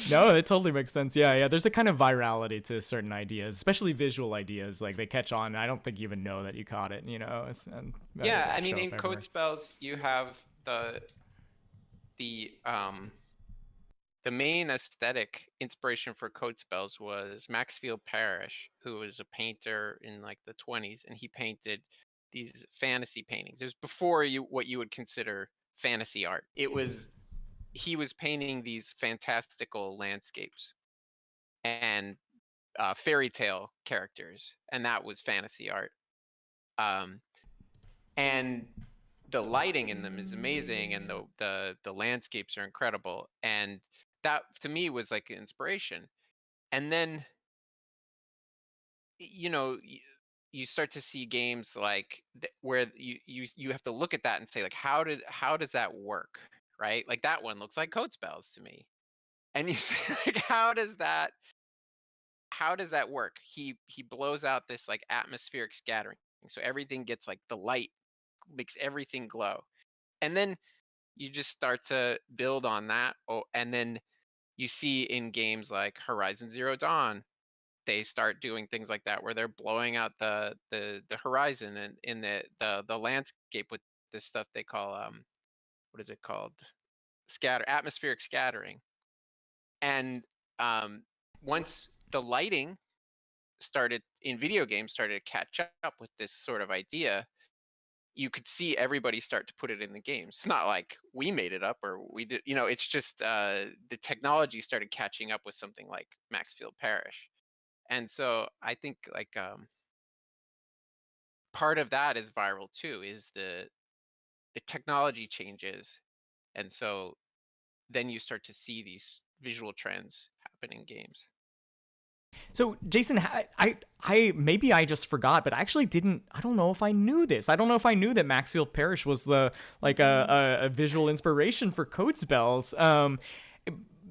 No, it totally makes sense. Yeah, yeah. There's a kind of virality to certain ideas, especially visual ideas. Like they catch on. And I don't think you even know that you caught it. And Yeah, I like mean, show in up code everywhere. spells, you have the main aesthetic inspiration for code spells was Maxfield Parrish, who was a painter in like the 20s, and he painted these fantasy paintings. It was before what you would consider fantasy art. He was painting these fantastical landscapes and fairy tale characters, and that was fantasy art. Um, and the lighting in them is amazing, and the landscapes are incredible, and that to me was like an inspiration. And then you know you start to see games like where you have to look at that and say like how does that work, right? Like that one looks like code spells to me, and you say like how does that work? He blows out this like atmospheric scattering, so everything gets like the light makes everything glow, and then you just start to build on that. Oh, and then you see in games like Horizon Zero Dawn, they start doing things like that where they're blowing out the horizon and in the landscape with this stuff they call what is it called, atmospheric scattering. And um once the lighting started in video games started to catch up with this sort of idea, you could see everybody start to put it in the games. It's not like we made it up or we did, it's just the technology started catching up with something like Maxfield Parrish. And so I think like part of that is viral too, is the technology changes. And so then you start to see these visual trends happen in games. So, Jason, I maybe I just forgot, but I actually didn't. I don't know if I knew this. I don't know if I knew that Maxfield Parrish was the like a visual inspiration for Code Spells, I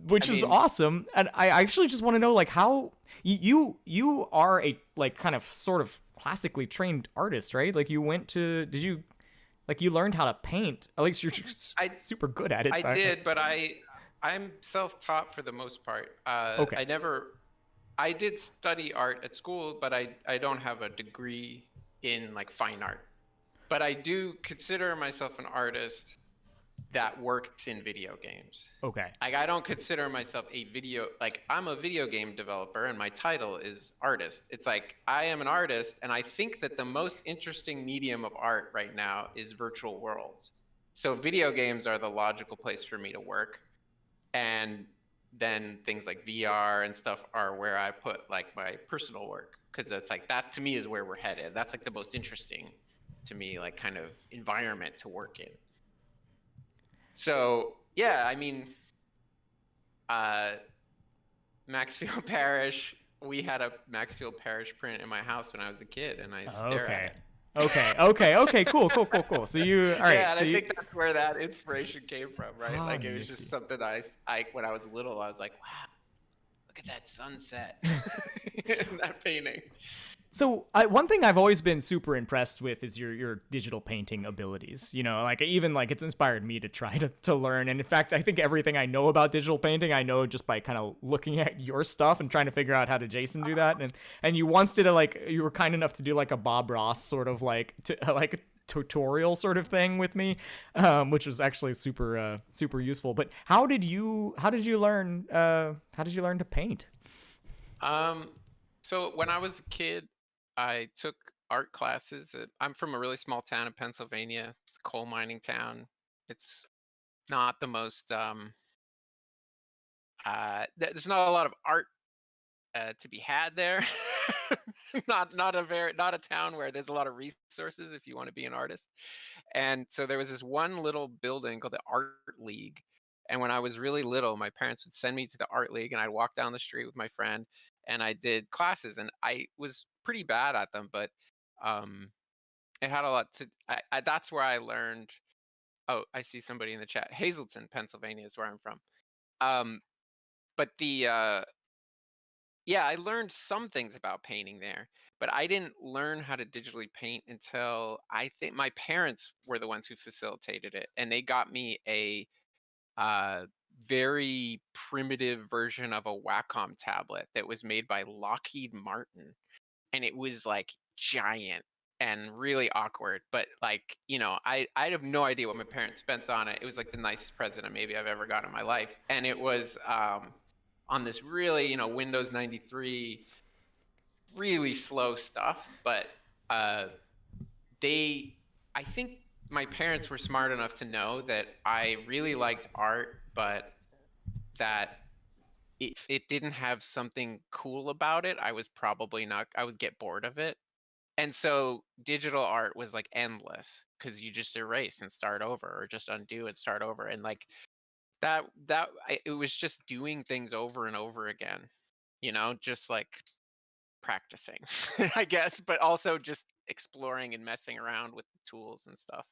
which is mean, awesome. And I actually just want to know like how you are a like kind of sort of classically trained artist, right? Like you went to did you like you learned how to paint? At least you're just I super good at it. I So did, but I'm self-taught for the most part. okay. I did study art at school, but I don't have a degree in like fine art. But I do consider myself an artist that works in video games. Okay. Like I don't consider myself like I'm a video game developer and my title is artist. It's like I am an artist, and I think that the most interesting medium of art right now is virtual worlds. So video games are the logical place for me to work, and then things like VR and stuff are where I put like my personal work, because it's like that to me is where we're headed. That's like the most interesting to me, like kind of environment to work in. So yeah, I mean, uh, Maxfield Parrish. We had a Maxfield Parrish print in my house when I was a kid, and I stare at Okay. it. Okay. Cool. Cool. Cool. Cool. So you, all right. Yeah, and So I you, think that's where that inspiration came from, right? how Like it was just nifty. something I when I was little, I was like, wow, look at that sunset in that painting. So one thing I've always been super impressed with is your digital painting abilities. Like even like it's inspired me to try to learn. And in fact, I think everything I know about digital painting, I know just by kind of looking at your stuff and trying to figure out how to Jason do that. And you once did you were kind enough to do like a Bob Ross sort of like tutorial sort of thing with me, which was actually super useful. But how did you learn to paint? Um, so when I was a kid, I took art classes. I'm from a really small town in Pennsylvania. It's a coal mining town. It's not the most there's not a lot of art to be had there. Not a town where there's a lot of resources if you want to be an artist. And so there was this one little building called the Art League. And when I was really little, my parents would send me to the Art League, and I'd walk down the street with my friend, and I did classes, and I was pretty bad at them, but um, it had a lot to. That's where I learned. Oh, I see somebody in the chat. Hazleton, Pennsylvania is where I'm from. Um, but yeah, I learned some things about painting there, but I didn't learn how to digitally paint until I think my parents were the ones who facilitated it, and they got me a uh, very primitive version of a Wacom tablet that was made by Lockheed Martin, and it was like giant and really awkward. But like, I have no idea what my parents spent on it. It was like the nicest present maybe I've ever got in my life, and it was on this really, Windows 93, really slow stuff. But uh, they, I think my parents were smart enough to know that I really liked art, but that if it didn't have something cool about it, I was probably not, I would get bored of it. And so digital art was like endless because you just erase and start over, or just undo and start over. And like it was just doing things over and over again, just like practicing, I guess, but also just exploring and messing around with the tools and stuff.